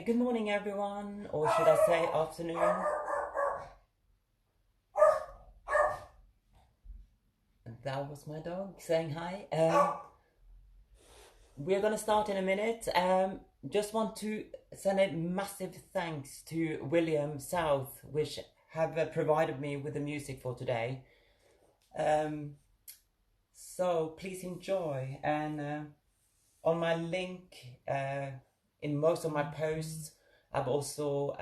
Good morning, everyone, or should I say afternoon? That was my dog saying hi. We're going to start in a minute. Just want to send a massive thanks to William South, which have provided me with the music for today. So please enjoy. And on my link, in most of my posts, I've also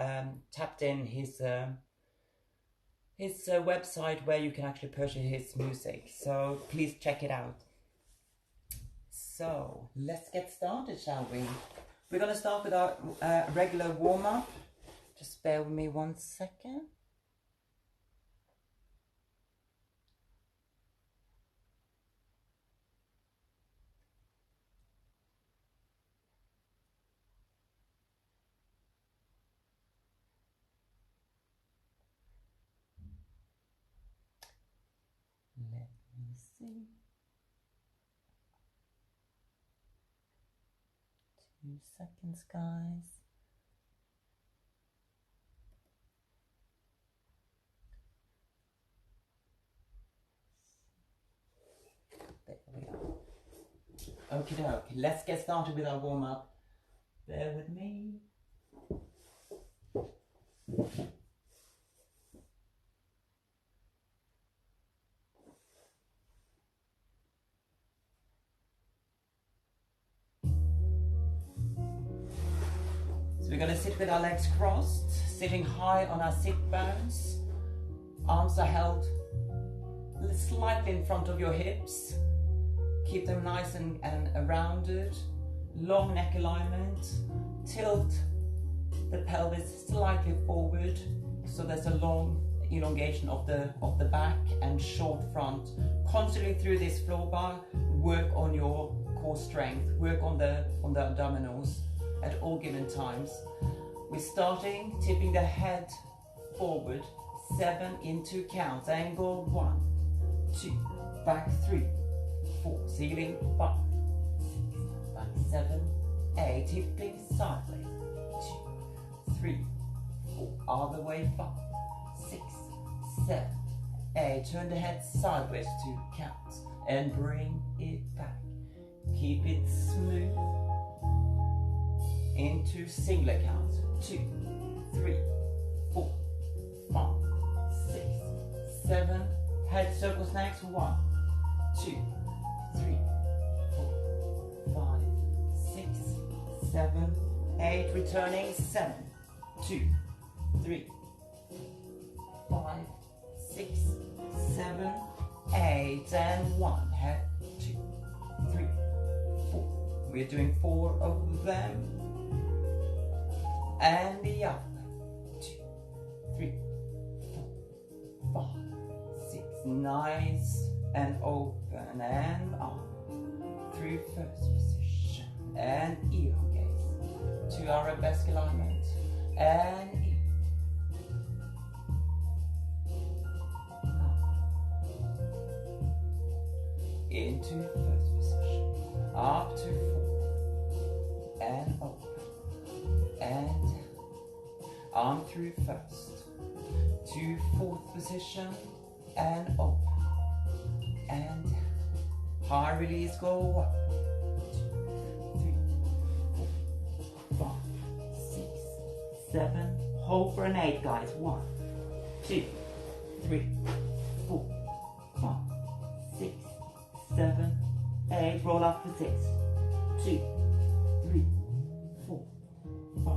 tapped in his website where you can actually purchase his music. So please check it out. So let's get started, shall we? We're going to start with our regular warm-up. Just bear with me 1 second. Let me see. 2 seconds, guys. There we are. Okie doke. Let's get started with our warm-up. Bear with me. So we're going to sit with our legs crossed, sitting high on our sit bones. Arms are held slightly in front of your hips. Keep them nice and rounded. Long neck alignment. Tilt the pelvis slightly forward, so there's a long elongation of the back and short front. Constantly through this floor bar, work on your core strength. Work on the abdominals at all given times. We're starting, tipping the head forward, 7 in 2 counts. Angle 1, 2, back 3, 4, ceiling 5, 6, back 7, 8, tipping sideways, 2, 3, 4, other way 5, 6, 7, 8, turn the head sideways 2 counts, and bring it back. Keep it smooth. Into single count. 2, 3, 4, 5, 6, 7. Head circles next. 1, 2, 3, 4, 5, 6, 7, 8. Returning. 7, 2, 3, 5, 6, 7, 8. And 1. Head 2, 3, 4. We're doing 4 of them. And the up. 2, 3, 4, 5, 6. Nice and open and up. Through first position. And elongate. To arabesque alignment. And in. Up. Into first position. Up to 4. And open. And arm through first to 4th position and open and high release, go up. 2, 3, 4, 5, 6, 7. Hold for an 8, guys. 1, 2, 3, 4, 5, 6, 7, 8. Roll up for 6. 2, 3, 4, 5,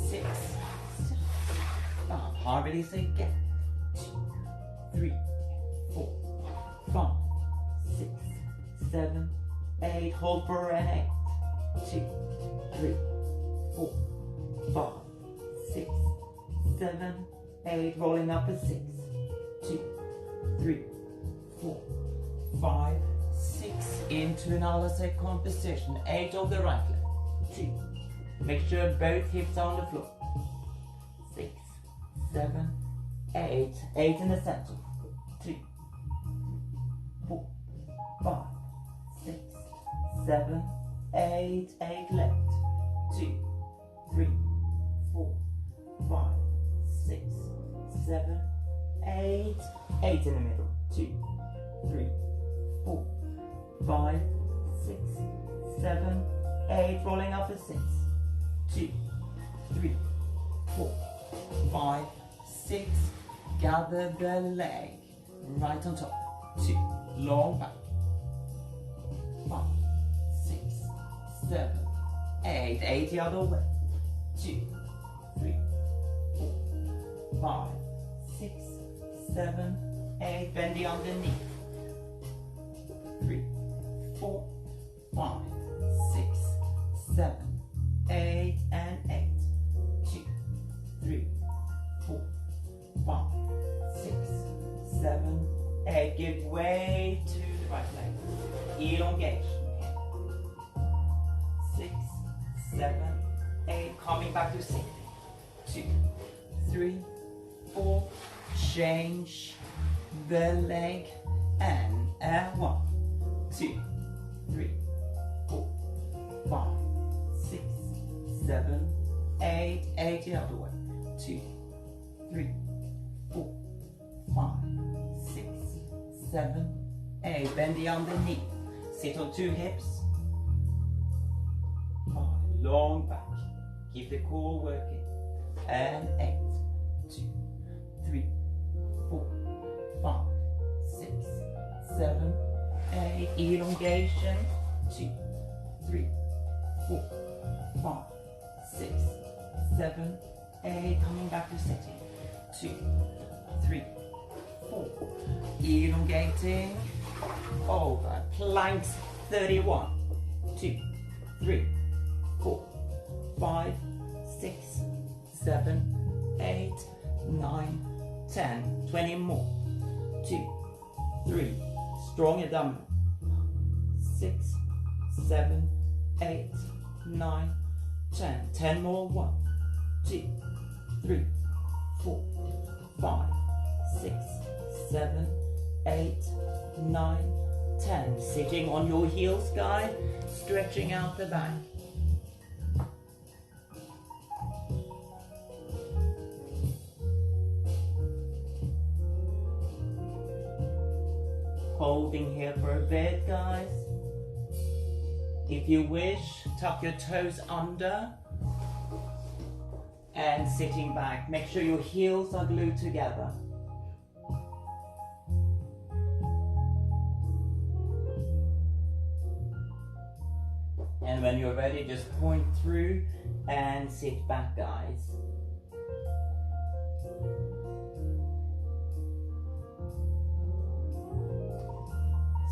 6, 7. Hard release again. 2, 3, 4, 5, 6, 7, 8. Hold for an 8. 2, 3, 4, 5, 6, 7, 8. Rolling up for 6. 2, 3, 4, 5, 6. Into another second position. 8 of the right leg. 2. Make sure both hips are on the floor. 6, 7, 8. 8 in the center. 2, 4, 5, 6, 7, 8. 8 left. 2, 3, 7, 8. 8 in the middle. 2, 3, 4, 5, 6, 7, 8. Rolling up for 6. 2, 3, 4, 5, 6. Gather the leg right on top. 2, long back. 5, 6, 7, 8. 8 the other way. 2, 3, 4, 5, 6, 7, 8. Bend the underneath. 3, 4, 5, 6, 7, 8, and 8. 2, 3, 4, 5, 6, 7, 8. Give way to the right leg. Elongation. 6, 7, 8. Coming back to sitting. 2, 3, 4. Change the leg and 1, 2, 3, 4, 5, 6, 7, 8. 8 the other way. 2, 3, 4, 5, 6, 7, 8. Bend the underneath. Sit on 2 hips. 5. Long back. Keep the core working. And 8, 2, 3, 4, 5, 6, 7, 8. Elongation. 2, 3, 4, 5, 6, 7, 8. Coming back to sitting. 2, 3, 4. Elongating. Over. Planks. 31. 2, 3, 4, 5, 6, 7, 8, 9, 10. 20 more. 2, 3. Strong abdomen. 6, 7, 8, 9, 10. 10 more. 1, 2, 3, 4, 5, 6, 7, 8, 9, 10. Sitting on your heels, guys. Stretching out the back. Holding here for a bit, guys. If you wish, tuck your toes under and sitting back. Make sure your heels are glued together. And when you're ready, just point through and sit back, guys.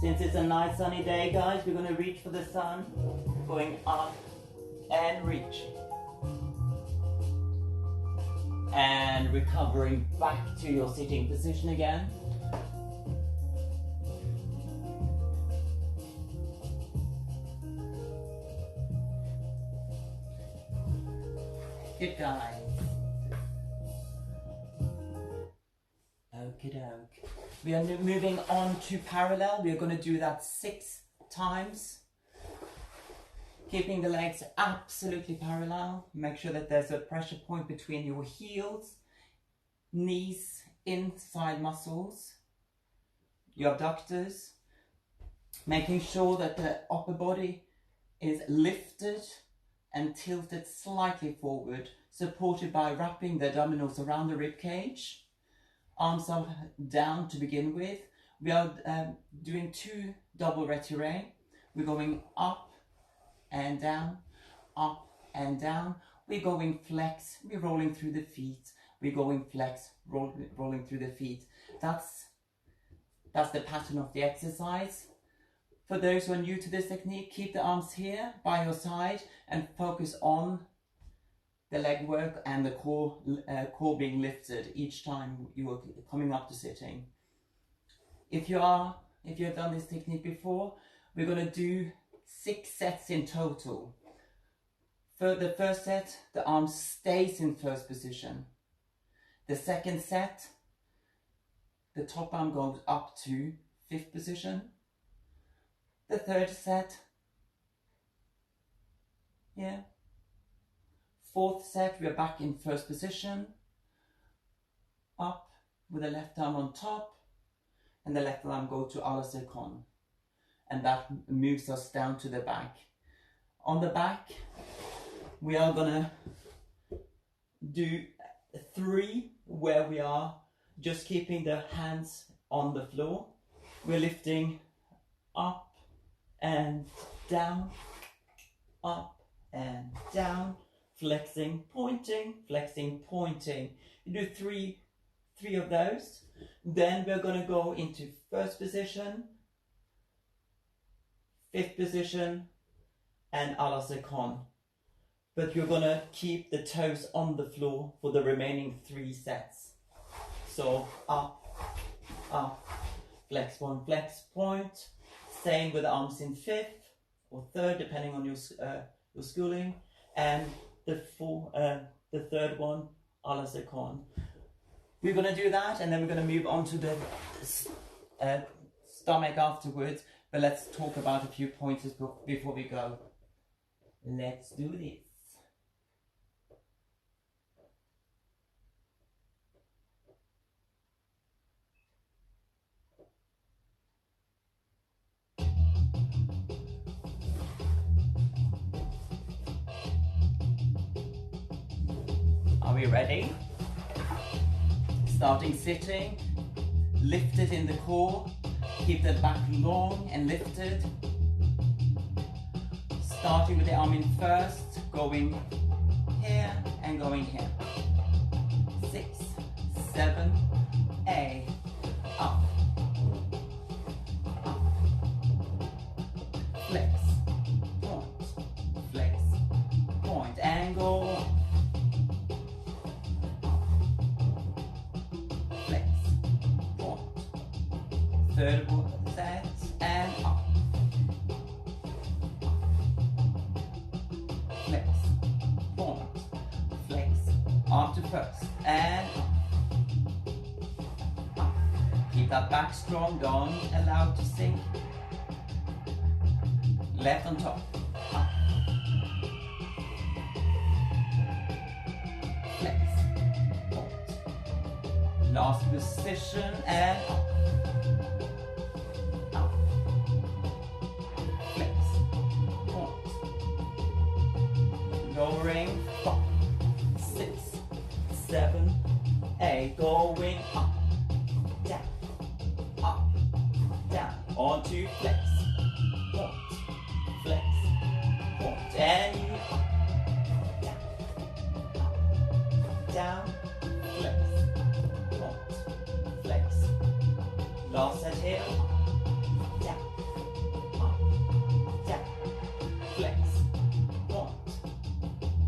Since it's a nice sunny day, guys, we're going to reach for the sun, going up and reach. And recovering back to your sitting position again. Good, guys. Okie doke. We are moving on to parallel. We are going to do that 6 times. Keeping the legs absolutely parallel. Make sure that there's a pressure point between your heels, knees, inside muscles, your abductors. Making sure that the upper body is lifted and tilted slightly forward, supported by wrapping the abdominals around the rib cage. Arms are down to begin with. We are doing 2 double retiré. We're going up and down, up and down. We're going flex, we're rolling through the feet. We're going flex, rolling through the feet. That's the pattern of the exercise. For those who are new to this technique, keep the arms here by your side and focus on the leg work and the core being lifted each time you are coming up to sitting. If you have done this technique before, we're going to do 6 sets in total. For the first set, the arm stays in first position. The second set, the top arm goes up to 5th position. The third set, yeah. 4th set, we are back in first position. up with the left arm on top, and the left arm go to à la seconde. And that moves us down to the back. On the back, we are gonna do 3 where we are just keeping the hands on the floor. We're lifting up and down, up and down, flexing, pointing, flexing, pointing. You do three of those. Then we're going to go into first position, 5th position, and à la seconde. But you're going to keep the toes on the floor for the remaining 3 sets. So up, flex one, flex point. Same with the arms in 5th or 3rd, depending on your schooling. And the 3rd one, à la seconde. We're going to do that, and then we're going to move on to the stomach afterwards. But let's talk about a few pointers before we go. Let's do this. Are we ready? Starting sitting, lifted in the core, keep the back long and lifted. Starting with the arm in first, going here and going here. 6, 7, 8, up, up, flex, point, and go up. Third set and up. Flex, point, flex, arm to first and up. Keep that back strong, don't allow it to sink. Left on top, up. Flex, point. Last position and up. Lowering, 5, 6, 7, 8, going up, down, onto flex, point, and you up, down, flex, point, last set here, down, flex, point,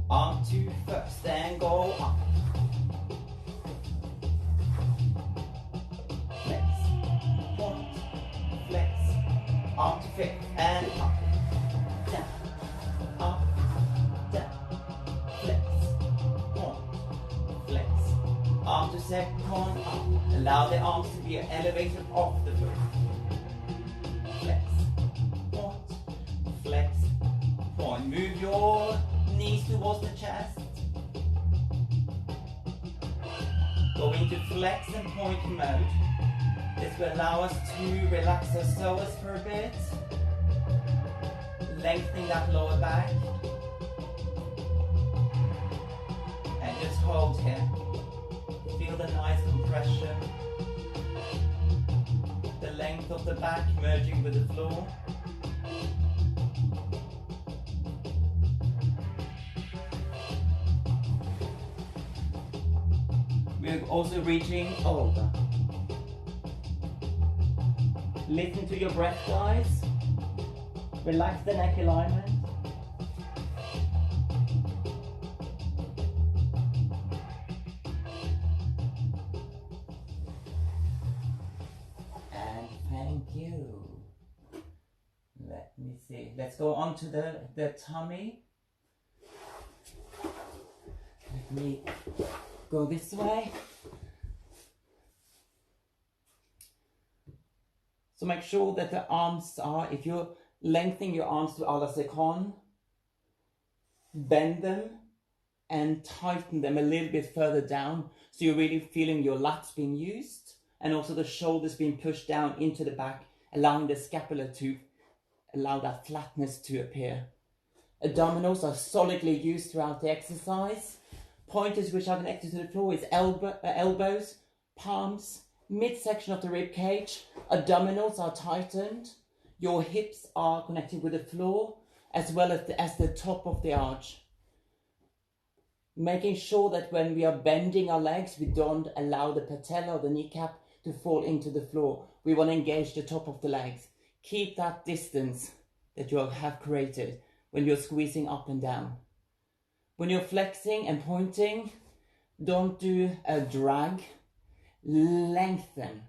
arm to first and go up. Flex, point, flex, arm to 5th and up, down, flex, point, flex, arm to 2nd, up. Allow the arms to be elevated off the floor. Flex, point, move your knees towards the chest. Go into flex and point mode. This will allow us to relax our psoas for a bit, lengthening that lower back, and just hold here. Feel the nice compression, the length of the back merging with the floor. We're also reaching over. Listen to your breath, guys. Relax the neck alignment. And thank you. Let me see. Let's go on to the tummy. Let me go this way. So make sure that the arms are, if you're lengthening your arms to à la seconde, bend them and tighten them a little bit further down, so you're really feeling your lats being used and also the shoulders being pushed down into the back, allowing the scapula to allow that flatness to appear. Abdominals are solidly used throughout the exercise. Pointers which are connected to the floor is elbows, palms, midsection of the rib cage. Abdominals are tightened. Your hips are connected with the floor as well as the top of the arch. Making sure that when we are bending our legs, we don't allow the patella or the kneecap to fall into the floor. We want to engage the top of the legs. Keep that distance that you have created when you're squeezing up and down. When you're flexing and pointing, don't do a drag, lengthen.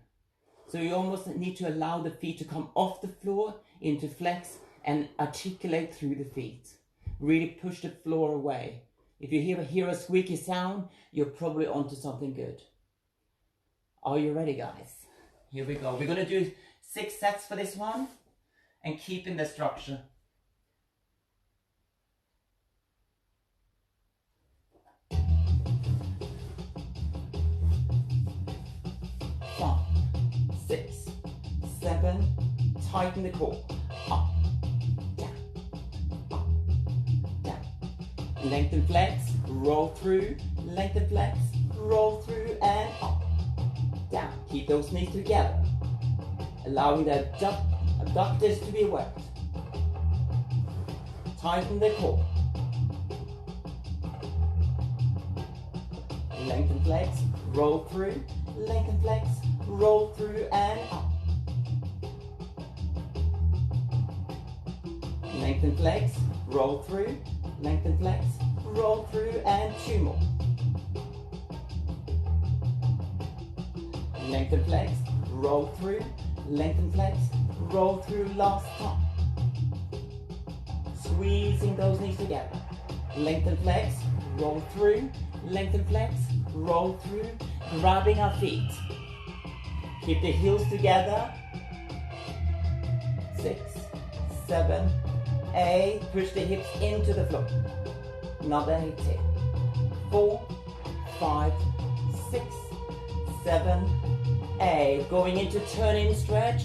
So you almost need to allow the feet to come off the floor into flex and articulate through the feet. Really push the floor away. If you hear a squeaky sound, you're probably onto something good. Are you ready, guys? Here we go. We're going to do 6 sets for this one and keeping the structure. Five, 6, 7, tighten the core. Up, down, up, down. Lengthen flex, roll through, lengthen flex, roll through and up, down. Keep those knees together, allowing the abductors to be worked. Tighten the core. Lengthen flex, roll through, lengthen flex, roll through and up. Lengthen flex, roll through, lengthen flex, roll through and 2 more. Lengthen flex, roll through, lengthen flex, roll through last time. Squeezing those knees together. Lengthen flex, roll through, lengthen flex, roll through, grabbing our feet. Keep the heels together. 6, 7, 8. Push the hips into the floor. Another 8 here. 4, 5, 6, 7, 8. Going into turn in stretch.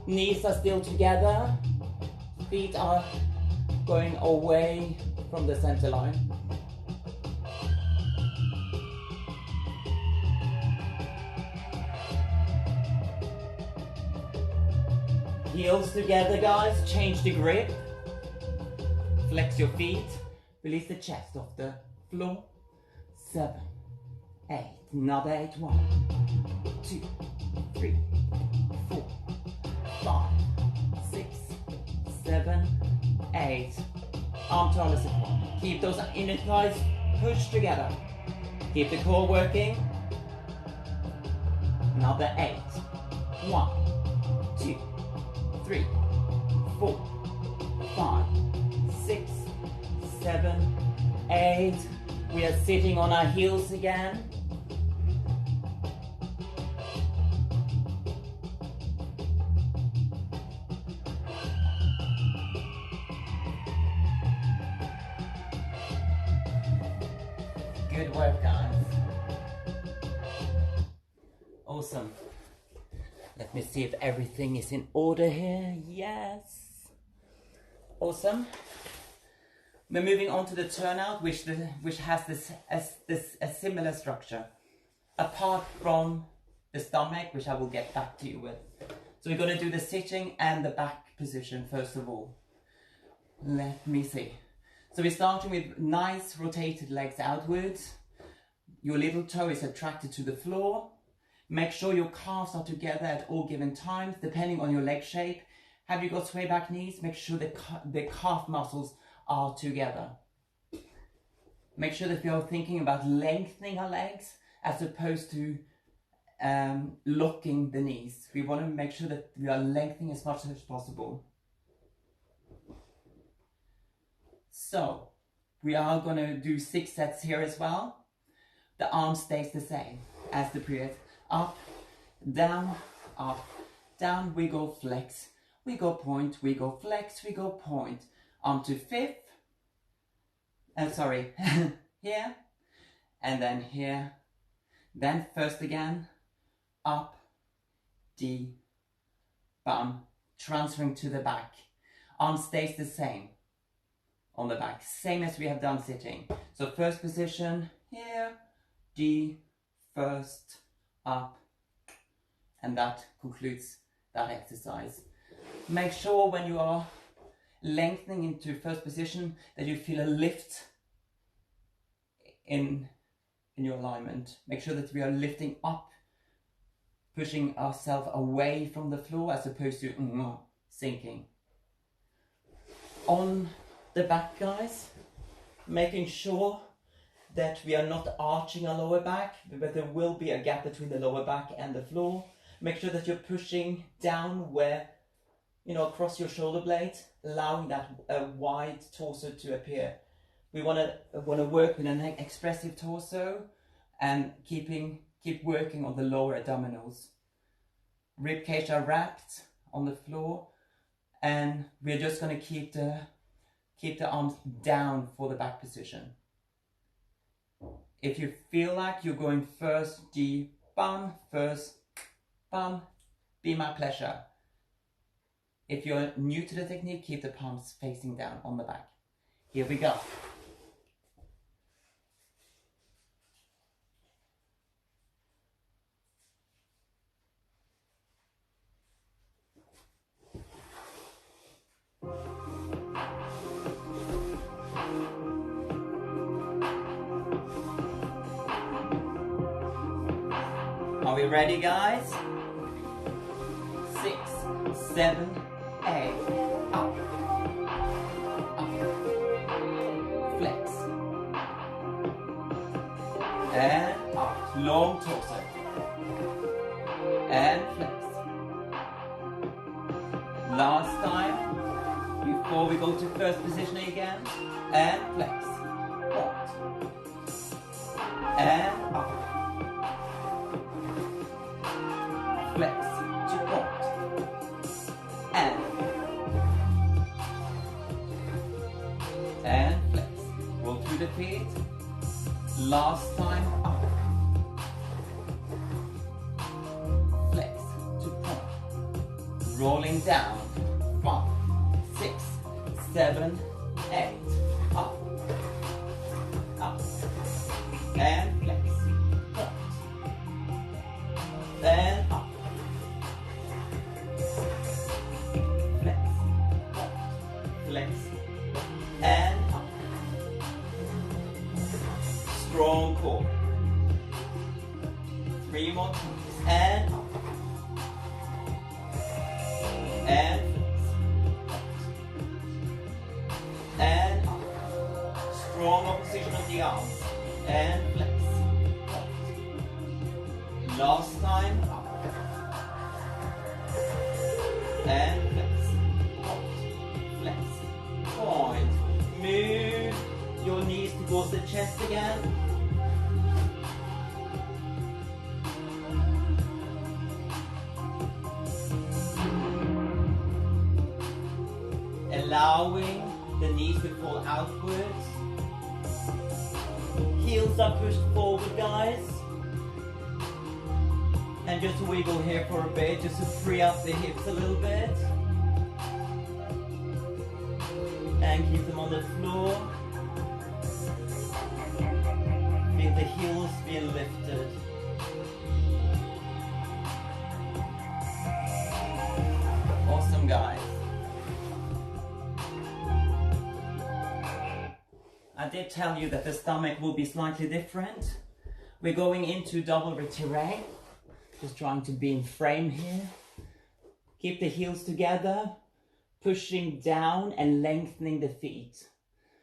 Knees are still together. Feet are going away from the center line. Heels together, guys. Change the grip. Flex your feet. Release the chest off the floor. 7, 8. Another 8. 1, 2, 3, 4, 5, 6, 7, 8. Arm to support. Keep those inner thighs pushed together. Keep the core working. Another 8. 1, 2, 3, 4, 5, 6, 7, 8. We are sitting on our heels again. Good work, guys. Awesome. Let me see if everything is in order here. Yes. Awesome. We're moving on to the turnout, which has a similar structure, apart from the stomach, which I will get back to you with. So we're going to do the sitting and the back position first of all. Let me see. So we're starting with nice rotated legs outwards. Your little toe is attracted to the floor. Make sure your calves are together at all given times, depending on your leg shape. Have you got sway back knees? Make sure the calf muscles are together. Make sure that we are thinking about lengthening our legs as opposed to locking the knees. We want to make sure that we are lengthening as much as possible. So we are going to do 6 sets here as well. The arm stays the same as the previous. Up, down, we go flex, we go point, we go flex, we go point. Arm to 5th, here, and then here, then first again, up, D, bum, transferring to the back. Arm stays the same on the back, same as we have done sitting. So first position, here, D, first, up, and that concludes that exercise. Make sure when you are lengthening into first position that you feel a lift in your alignment. Make sure that we are lifting up, pushing ourselves away from the floor as opposed to sinking. On the back, guys, making sure that we are not arching our lower back, but there will be a gap between the lower back and the floor. Make sure that you're pushing down where, across your shoulder blades, allowing that wide torso to appear. We want to work with an expressive torso and keep working on the lower abdominals. Rib cage are wrapped on the floor, and we're just going to keep the arms down for the back position. If you feel like you're going first D, bum, first, bum, be my pleasure. If you're new to the technique, keep the palms facing down on the back. Here we go. Are we ready, guys? 6, 7, 8, up, up, flex, and up, long torso, and flex. Last time, before we go to first positioning again, and flex, point, and up. Flex to point, and flex. Roll through the feet. Last time, up. Flex to point. Rolling down. 5, 6, 7, 8. Up, up, and flex. Point, and up. Flex, and up. Strong core. 3 more times, and up. And flex, and up. Strong opposition of the arms, and flex. Last time, up. And flex. Point. Move your knees towards the chest again. Allowing the knees to fall outwards. Heels are pushed forward, guys. And just wiggle here for a bit, just to free up the hips a little bit. And keep them on the floor. Feel the heels being lifted. Awesome, guys. I did tell you that the stomach will be slightly different. We're going into double retiré. Just trying to be in frame here. Keep the heels together. Pushing down and lengthening the feet.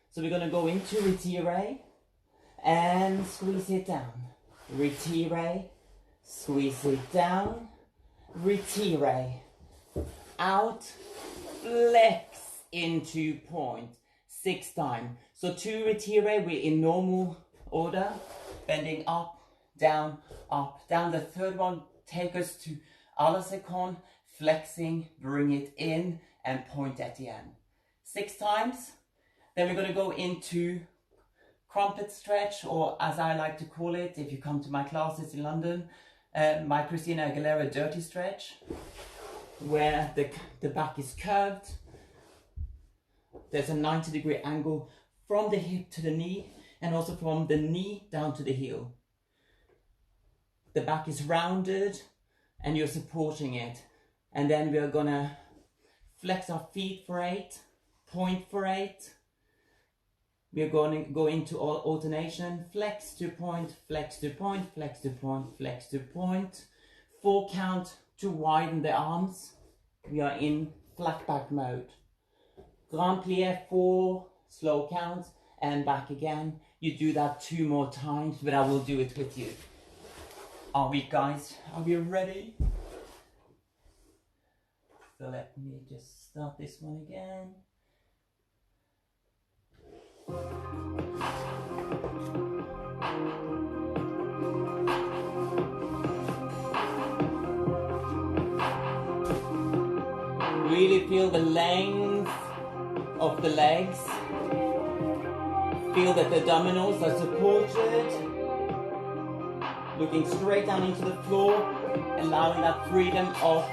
So we're going to go into retiré and squeeze it down. Retiré, squeeze it down. Retiré, out, flex into point. 6 times. So 2 retiré, we're in normal order. Bending up, down, up, down. The third one, take us to à la seconde, flexing, bring it in, and point at the end. 6 times. Then we're going to go into crumpet stretch, or as I like to call it, if you come to my classes in London, my Christina Aguilera dirty stretch, where the back is curved. There's a 90-degree angle from the hip to the knee, and also from the knee down to the heel. The back is rounded and you're supporting it. And then we're gonna flex our feet for 8, point for 8. We're going to go into alternation, flex to point, flex to point, flex to point, flex to point. 4 count to widen the arms. We are in flat back mode. Grand plie, 4 slow counts, and back again. You do that 2 more times, but I will do it with you. Are we, guys? Are we ready? So let me just start this one again. Really feel the length of the legs. Feel that the abdominals are supported. Looking straight down into the floor, allowing that freedom of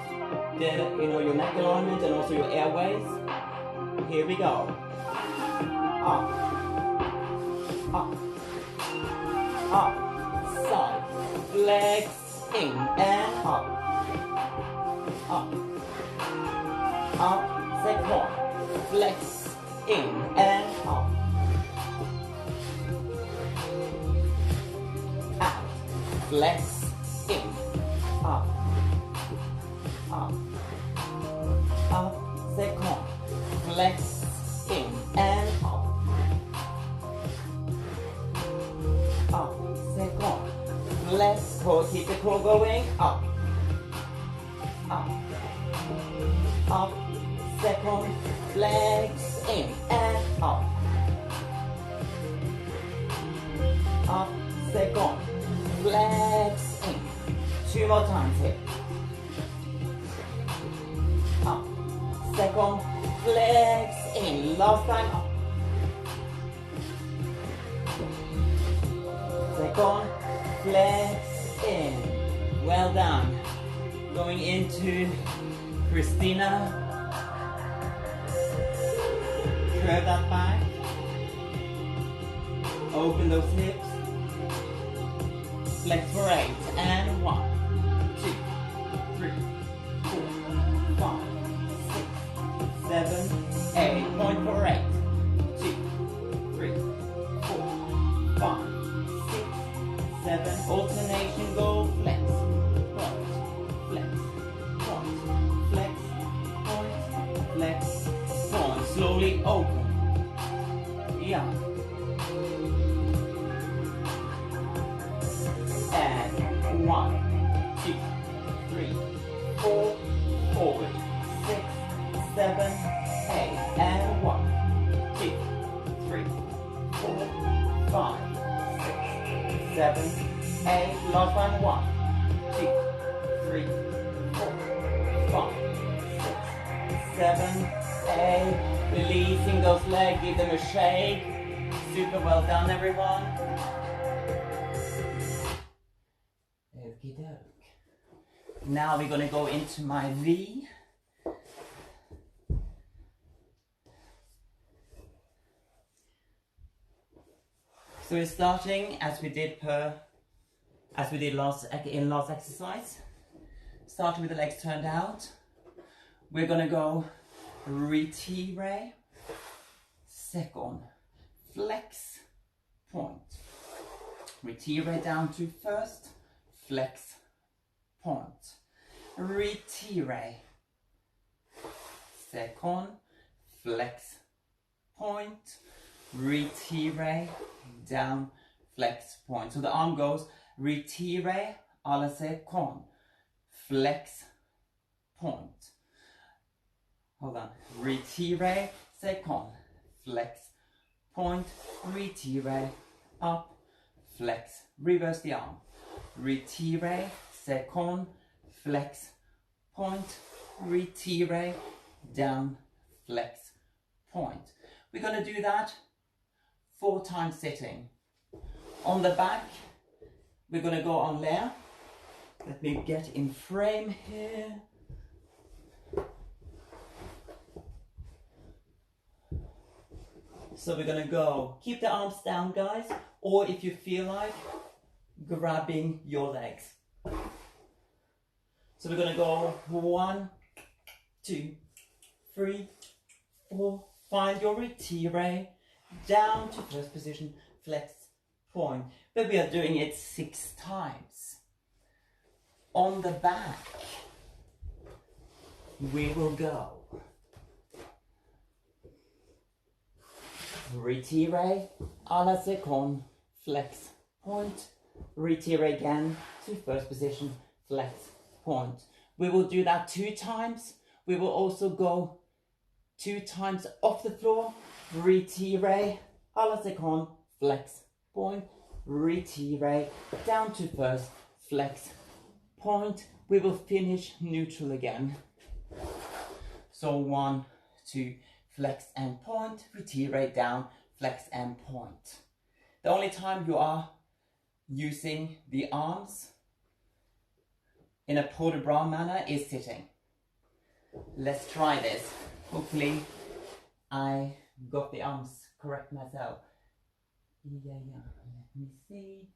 the, your neck alignment and also your airways. Here we go. Up, up, up, side, flex, in and up, second, flex, in and up, out, flex, in, up, second, flex, in and up, second, flex, core, keep the core going, up, second, flex, in and up, second, flex, in, 2 more times here, up, second, flex, in, last time, up, second, flex, in, well done. Going into Christina, curve that back, open those hips, flex for 8, and 1, 2, 3, 4, 5, 6, 7, 8, point for 8, 2, 3, 4, 5, 6, 7, alternation, go, flex, point, flex, point, flex, point, flex, point, slowly open, yeah. And 1, 2, 3, 4, forward, 6, 7, 8, and 1, 2, 3, 4, 5, 6, 7, 8, last one, 1, 2, 3, 4, 5, 6, 7, 8, releasing those legs, give them a shake, super well done everyone. Now we're going to go into my V. So we're starting as we did last exercise. Starting with the legs turned out. We're going to go retire, second, flex, point. Retire down to first, flex, point. Retire, second, flex, point. Retire, down, flex, point. So the arm goes retire à la second, flex, point. Hold on. Retire, second, flex, point. Retire, up, flex. Reverse the arm. Retire, second, flex, point. Retire, down, flex, point. We're going to do that 4 times sitting. On the back, we're gonna go on layer. Let me get in frame here. So we're gonna go, keep the arms down, guys, or if you feel like, grabbing your legs. So we're gonna go 1, 2, 3, 4, find your retire, down to first position, flex, point. But we are doing it 6 times. On the back, we will go retire, à la seconde, flex, point, retire again to first position, flex, point. We will do that 2 times. We will also go 2 times off the floor, retire, à la seconde, flex, point, retire, down to first, flex, point. We will finish neutral again. So 1, 2, flex and point, retire down, flex and point. The only time you are using the arms in a port de bras manner is sitting. Let's try this. Hopefully I got the arms correct myself. Yeah, let me see.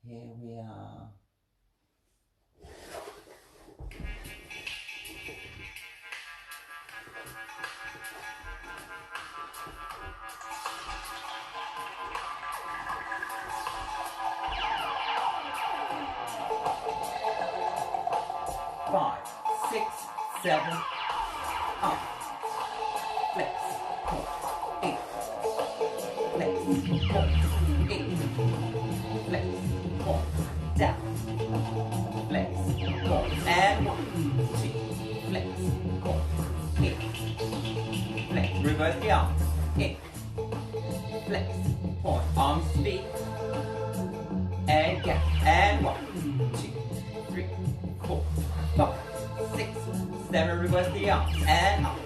Here we are. Five, 6, 7, up, flex, point, 8, flex, point, 8, flex, point, down, flex, point, and 1, 2, flex, point, 8, flex, reverse the arm, 8, flex, point, arm speed, and gap, and 1, 2, 3, 4, 5, 6, 7, reverse the arms, and up,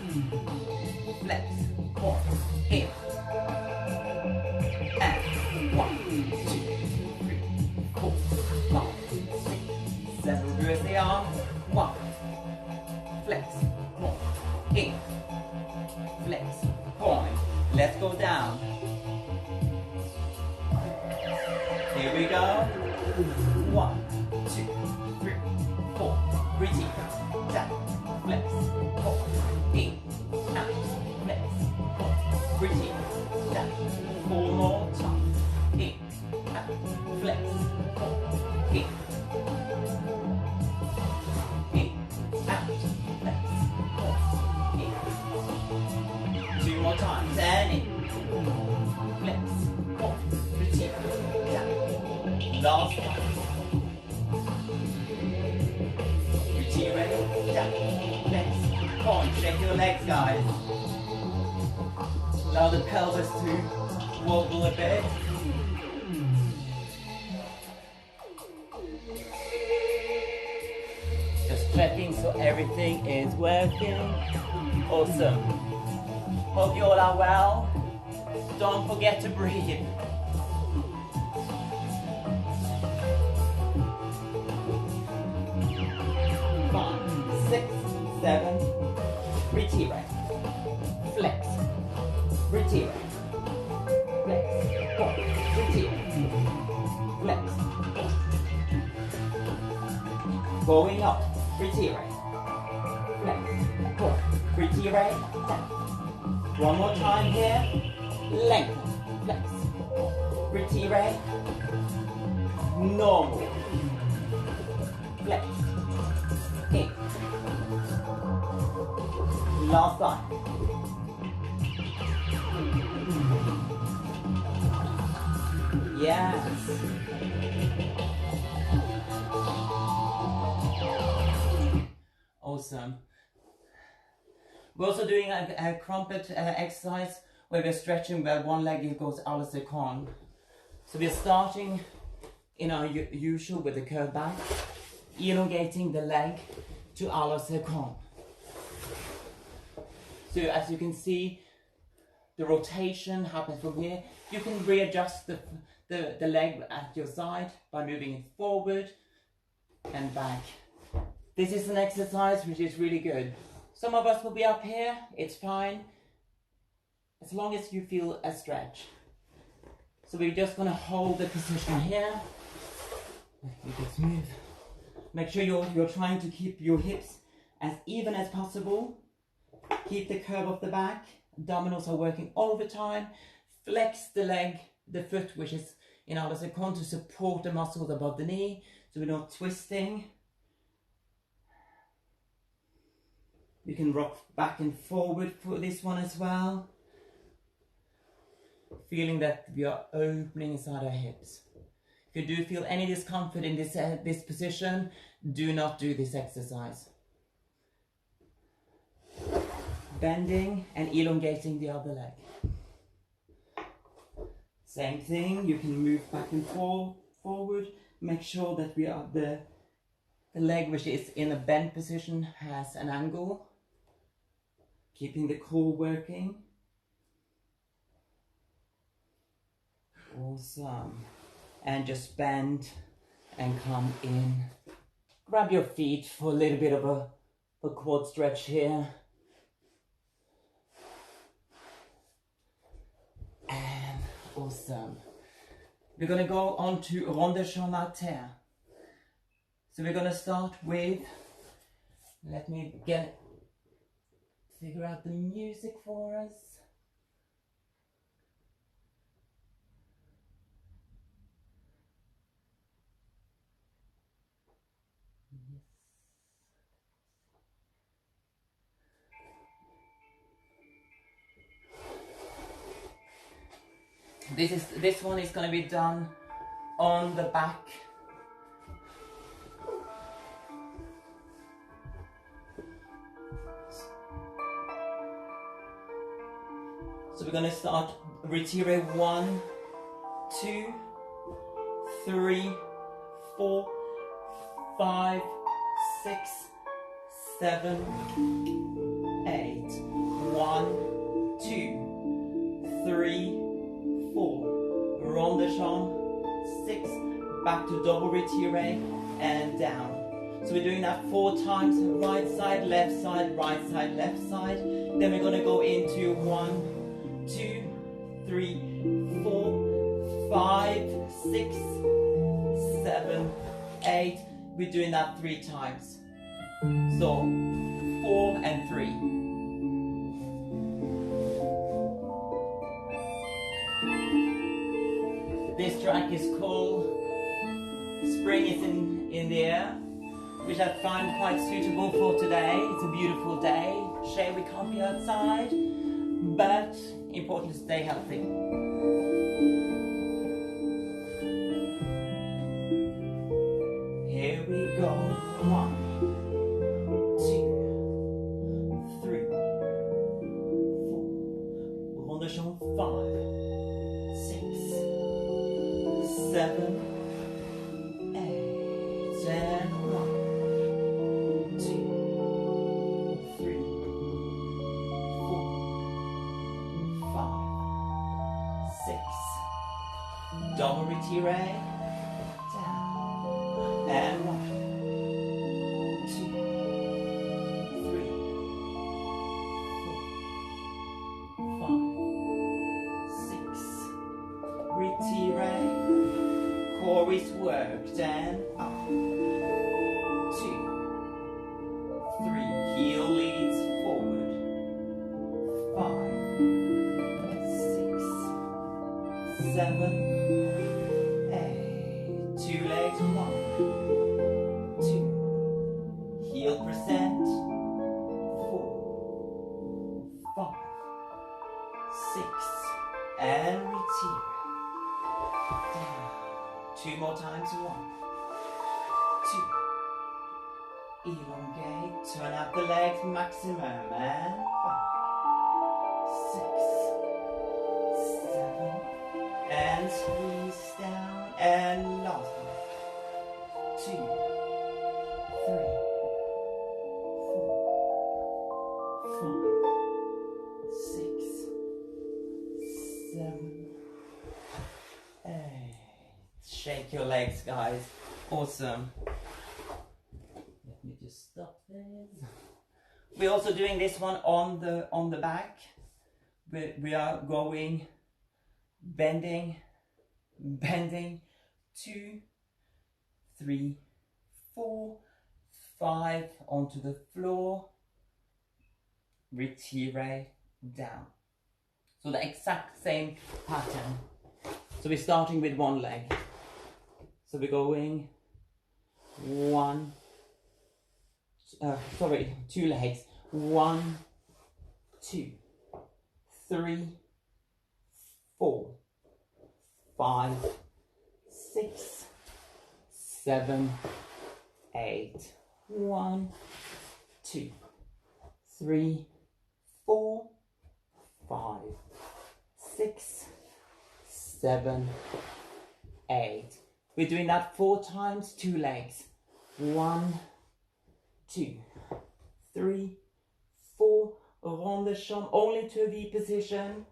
flex, point, in, and 1, 2, 3, 4, 5, 6, 7, reverse the arm, 1, flex, point, in, flex, point, let's go down, here we go, 1, 2, 3, 4, retire, down, flex, point, in, out, flex, point, retire, down, 4 more times, in, out, flex, point, in, out, flex, point, in, 2 more times, and in, flex, point, retire, down, last time. Next, point, shake your legs, guys. Allow the pelvis to wobble a bit. Just checking so everything is working. Awesome. Hope you all are well. Don't forget to breathe. 6, 7, retire, flex, retire, flex, point, retire, flex, going up, retire, flex, point, retire, down. 1 more time here, lengthen, flex, retire, normal, flex, in. Last time. Yes. Awesome. We're also doing a crumpet exercise where we're stretching where one leg goes à la seconde. So we're starting in our usual with the curved back, elongating the leg to à la seconde. So as you can see, the rotation happens from here. You can readjust the leg at your side by moving it forward and back. This is an exercise which is really good. Some of us will be up here, it's fine, as long as you feel a stretch. So we're just going to hold the position here. You just move. Make sure you're trying to keep your hips as even as possible. Keep the curve of the back. Abdominals are working overtime. Flex the leg, the foot, which is in our second, to support the muscles above the knee, so we're not twisting. You can rock back and forward for this one as well. Feeling that we are opening inside our hips. If you do feel any discomfort in this position, do not do this exercise. Bending and elongating the other leg. Same thing, you can move back and forward. Make sure that we are the leg which is in a bent position has an angle. Keeping the core working. Awesome. And just bend and come in. Grab your feet for a little bit of a quad stretch here. And awesome. We're going to go on to rondation à terre. So we're going to start with, let me figure out the music for us. This one is going to be done on the back. So we're going to start retire 1, 2, 3, 4, 5, 6, 7, 8. 1, 2, 3, 4. Rondation. 6. Back to double retire and down. So we're doing that 4 times. Right side, left side, right side, left side. Then we're going to go into 1, 2, 3, 4, 5, 6, 7, 8. We're doing that 3 times. So 4 and 3. This track is called Spring is in the Air, which I find quite suitable for today. It's a beautiful day. Shame we can't be outside, but important to stay healthy. Here we go. 1, 2, 3, 4. Rondation 5, 6, 7, 8, and 1, 2, 3, 4, 5, 6. Double retire. Down. And 1, 2, 3, 4, 5, 6. Retire. Core is worked and up. 2, 3. Heel leads forward. 5, 6, 7, 8. 2 legs. 1, 2. Heel present. 4, 5, 6. And retire. Down. 2 more times. 1, 2. Elongate. Turn out the legs maximum. And 5, 6, 7. And squeeze down. And last one. 2, 3, 4, 5, 6, 7, 8. Shake your legs, guys. Awesome. Let me just stop this. We're also doing this one on the back. We are going bending, 2, 3, 4, 5 onto the floor, retire down. So the exact same pattern. So we're starting with one leg. So we're going 2 legs. 1, 2, 3, 4, 5, 6, 7, 8. 1, 2, 3, 4, 5, 6, 7, 8. We're doing that 4 times, 2 legs. 1, 2, 3, 4. Rond de chambre, only to a V position.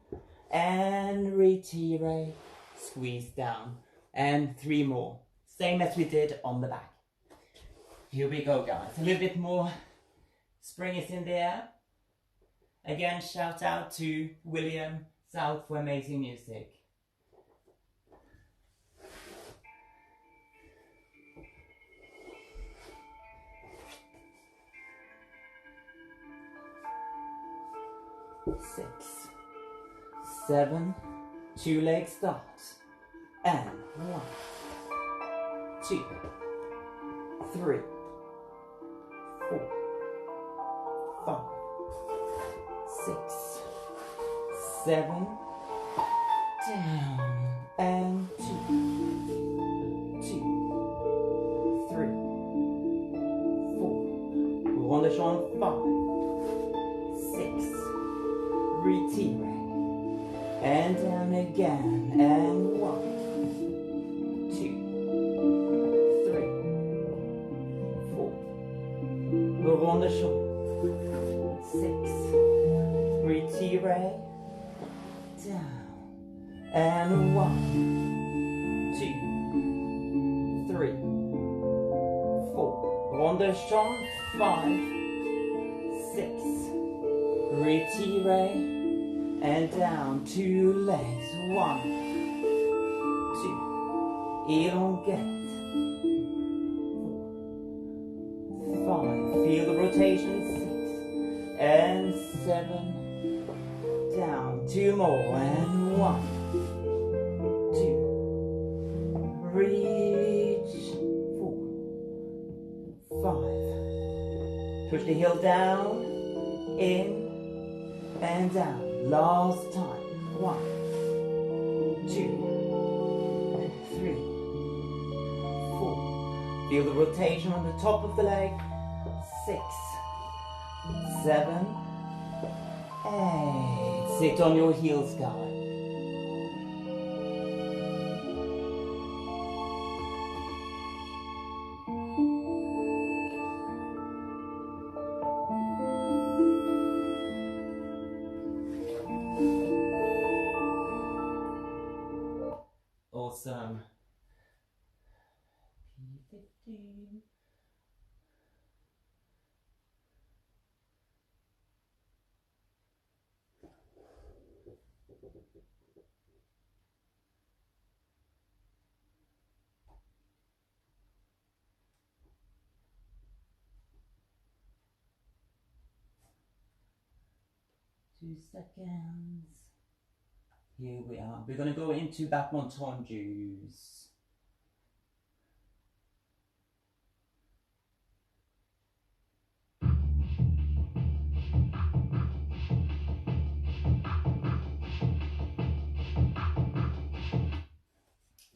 And retire, squeeze down. And 3 more. Same as we did on the back. Here we go, guys. A little bit more spring is in the air. Again, shout out to William South for amazing music. Six, 7, 2 leg starts. And 1, 2, 3, 4, 5, 6, 7, down, and 2, 3, 4, rond de chambre, 5, 6, retire, and down again, and 1, 2, 3, 4, rond de chambre, 6, retire, down, and 1, 2, 3, 4, rond de chambre, 5, 6, retire, and down, 2 legs, 1, 2, elongate, 4, 5, feel the rotation, 6, and 7, down, 2 more, and 1, 2, reach, 4, 5, push the heel down, in, and down. Last time. 1, 2, 3, 4. Feel the rotation on the top of the leg. 6, 7, 8. Sit on your heels, guys. Awesome. P15. Two seconds. Here we are. We're going to go into battement tendus.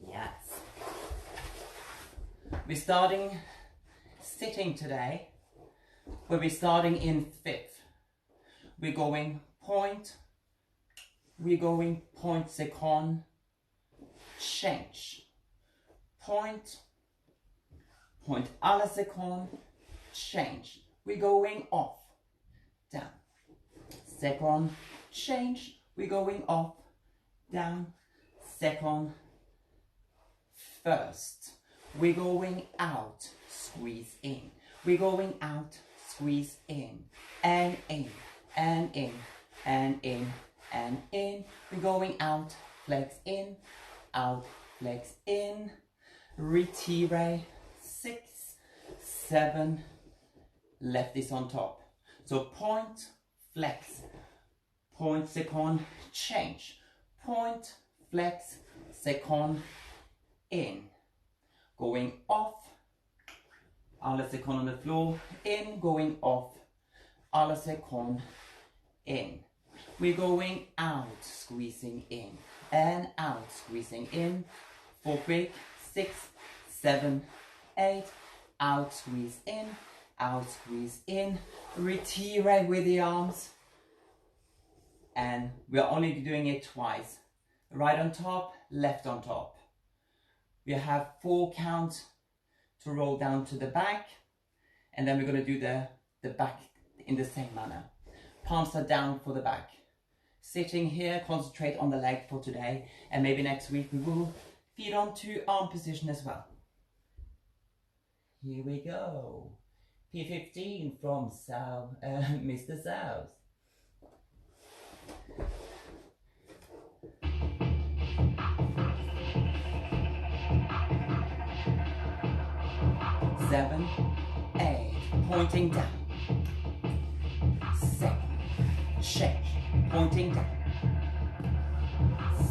Yes. We're starting sitting today, but we're starting in 5th. We're going point second, change. Point à la seconde, change. We're going off, down. Second, change. We're going off, down, second, first. We're going out, squeeze in. We're going out, squeeze in, and in, and in, and in, and in. We're going out, flex in, out, flex in. Retire, 6, 7, left is on top. So point, flex, point, second, change. Point, flex, second, in. Going off, alla second on the floor, in, going off, alla second, in. We're going out, squeezing in, and out, squeezing in. 4 quick, 6, 7, 8, out, squeeze in, out, squeeze in. Retire with the arms. And we're only doing it twice. Right on top, left on top. We have 4 counts to roll down to the back. And then we're going to do the back in the same manner. Palms are down for the back. Sitting here, concentrate on the leg for today. And maybe next week we will feet onto arm position as well. Here we go. P15 from South, Mr. South. Seven, 8, pointing down. Second, change, pointing down.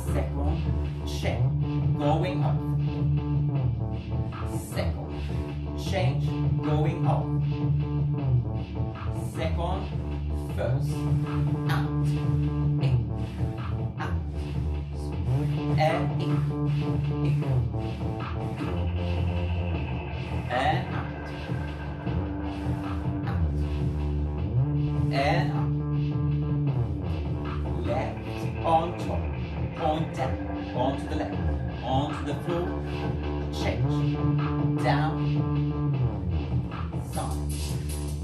Second, change, going up. Second, change, going up. Second, first, out, in, out, and in, and out, and up. Left on top, point down, onto the left, onto the floor, change, down, side,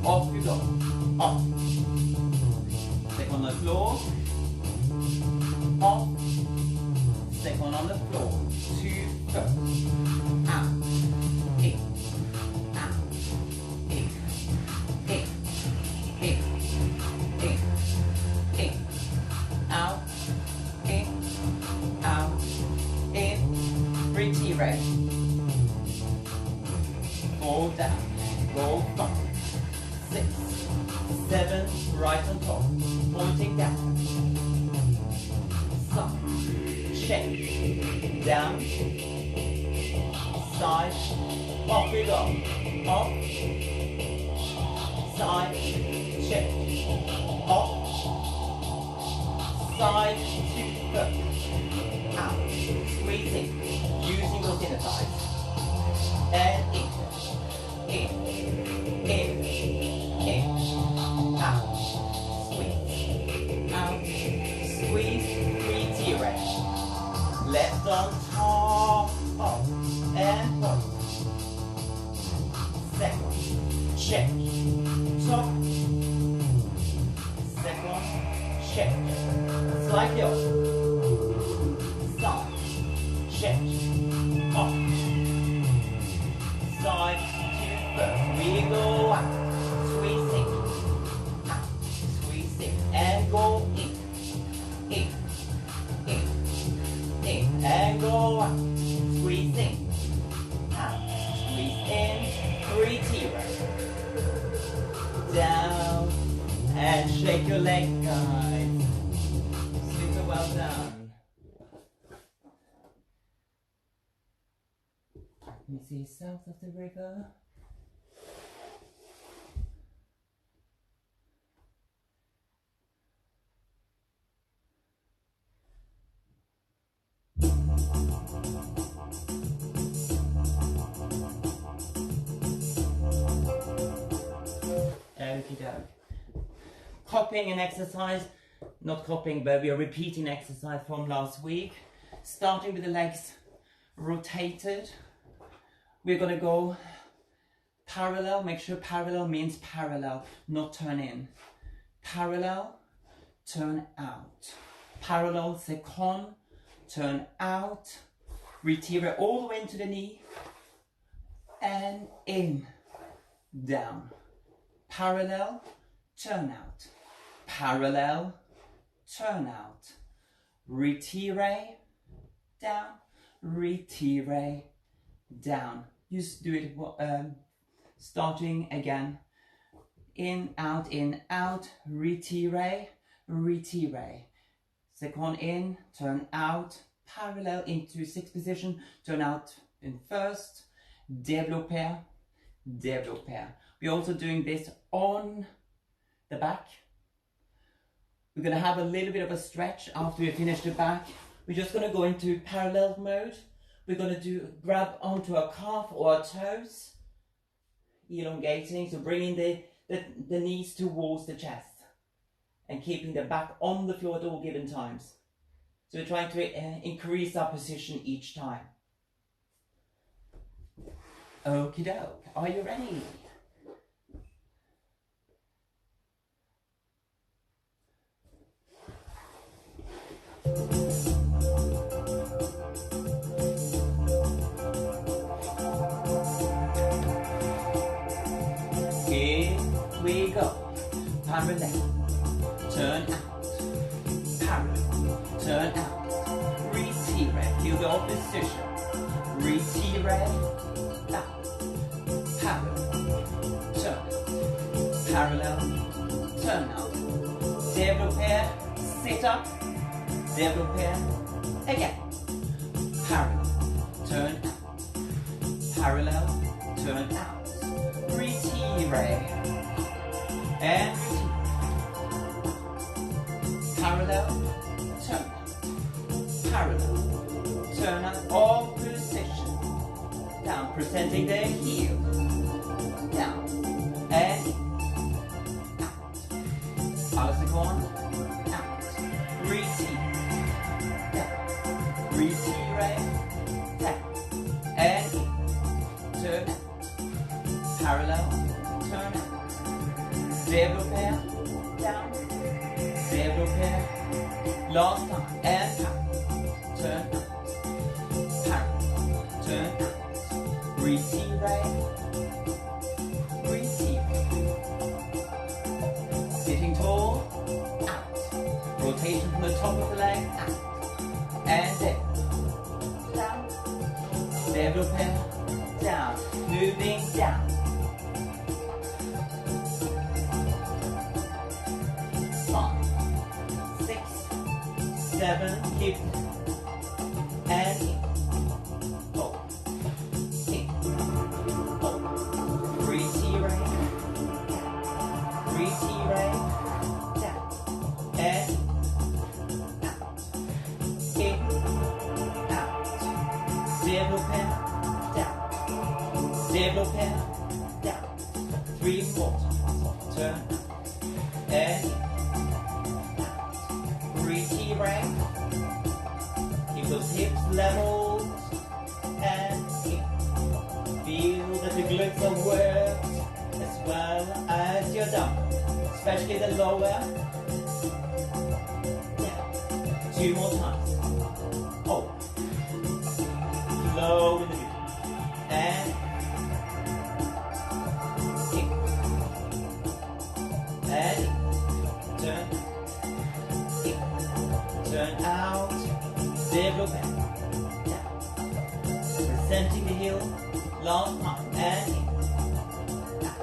off you go, up, second on the floor, off, second on the floor, 2 first, out, in, out, in, in, in, in, in, out, in, out, in, retire, go down, go 5, 6, 7, right on top, pointing down, side, change, down, side, off we go, up, side, change, up, side, 2 first, out, squeezing, using those inner thighs, and in, out, squeeze, retire, left on top, up, and point, second, change, top, second, change, slightly up, side, change, up, side, 2 first, we go out, squeezing, and go in, and go out, squeezing, out, squeeze in, retire, down, and shake your leg, guys, super well done. Let me see, south of the river. Copying an exercise, not copying, but we are repeating exercise from last week. Starting with the legs rotated. We're gonna go parallel, make sure parallel means parallel, not turn in. Parallel, turn out. Parallel, second, turn out, retire all the way into the knee, and in, down, parallel, turn out, parallel, turn out, retire, down, retire, down. Just do it starting again. In, out, retire, retire. Second in, turn out, parallel into sixth position, turn out in first, développer, développer. We're also doing this on the back. We're going to have a little bit of a stretch after we finish the back. We're just going to go into parallel mode. We're going to grab onto a calf or a toes, elongating, so bringing the knees towards the chest and keeping the back on the floor at all given times. So we're trying to increase our position each time. Okie doke, are you ready? Here we go. Parallel, turn out, parallel, turn out, retire, feel the opposition, retire, out, parallel, turn out, développer, sit up, développer, again, parallel, turn out, retire, and retire. Parallel, turn out, opposition, down, presenting the heel, down, and out, Ausgående, out, retire, down, retire, down, and turn out, parallel, turn out, développer, down, développer, last time, and turn out, parallel, turn out, retire, sitting tall, out, rotation from the top of the leg, out, and down, développer, down, moving down. 5, 6, 7, keep, and in, hold, in, hold, retire, down, and out, in, out, développer, down, 3 more times, turn, and retire, keep those hips leveled, and in. Feel that the glutes are worked as well as your dumbbell, especially the lower. Down. 2 more times. Hold. Low in the middle. And in. And in. Turn. In. Turn out. Développer. Down. Presenting the heel. Last time. And in. Out.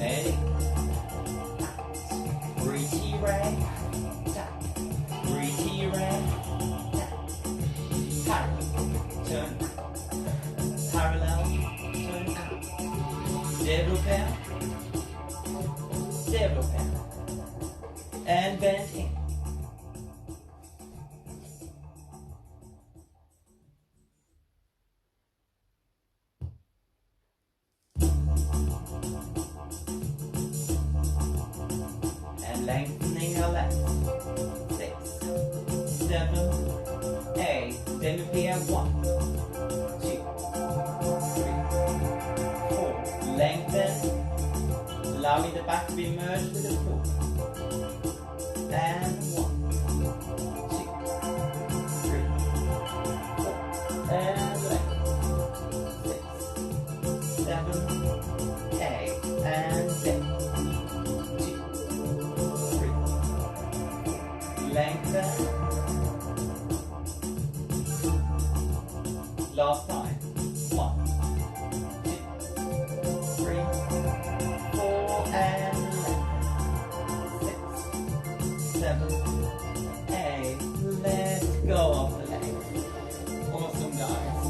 And in. Out. Retire. Down. Retire. Down. Parallel. Turn out. Parallel. Turn out. Développer. And bend in. And lengthening your legs. 6, 7, 8. Développer. 1, 2, 3, 4. Lengthen. Allowing the back to be merged with the floor. And 1, 2, 3, Lengthen. Last time. 1, 2, 3, 4, and lengthen. 6, 7, 8. Let go of the legs. Awesome, guys.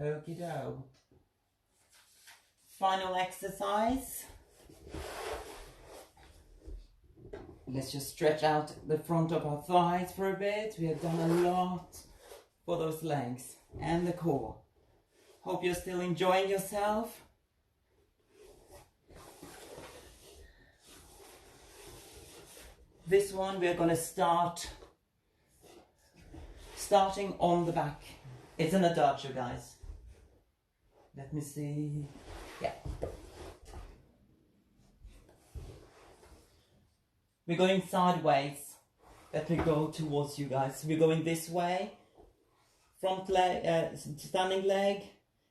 Okie doke. Final exercise. Let's just stretch out the front of our thighs for a bit. We have done a lot for those legs and the core. Hope you're still enjoying yourself. This one we're going to starting on the back. It's an adagio, guys. Let me see. Yeah. We're going sideways. Let me go towards you guys. We're going this way. Front leg, standing leg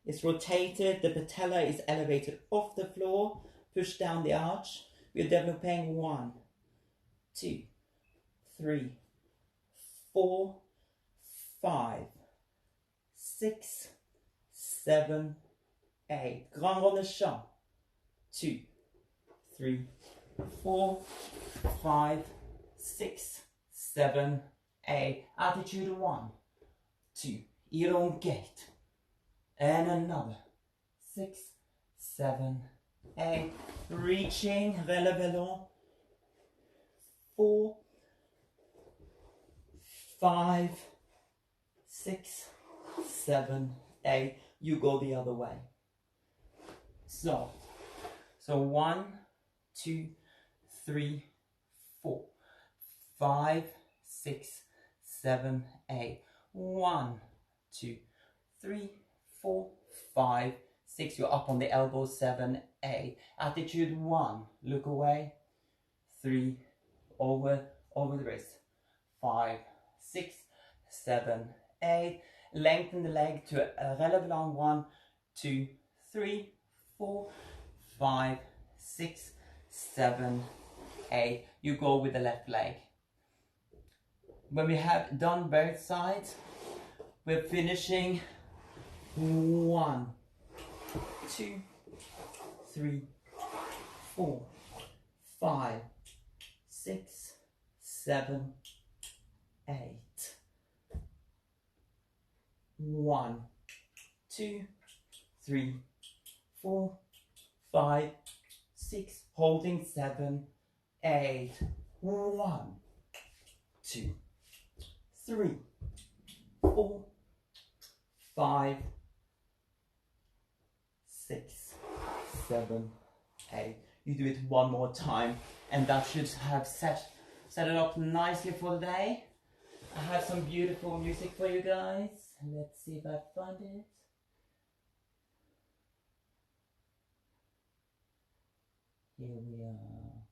is rotated. The patella is elevated off the floor. Push down the arch. We're developing 1, 2, 3, 4, 5, 6, 7, 8. Grand rond de champ. 2, 3, 4, 5, 6, 7, 8. Attitude 1, 2. Elongate. And another. 6, 7, 8. Reaching. Relève long. 4, 5, 6, 7, 8. You go the other way. So 1, 2, 3, 4, 5, 6, 7, 8. 1, 2, 3, 4, 5, 6. You're up on the elbows. 7, 8. Attitude 1. Look away. 3. Over the wrist. 5, 6, 7, 8. Lengthen the leg to a releve long. 1, 2, 3, 4, 5, 6, 7, 8. You go with the left leg. When we have done both sides, we're finishing 1, 2, 3, 4, 5, 6, 7, 8. 1, 2, 3, 4, 5, 6. Holding 7, 8. 1, 2, 3, 4, 5, 6, 7, 8. You do it one more time, and that should have set it up nicely for the day. I have some beautiful music for you guys. Let's see if I find it. Here we are.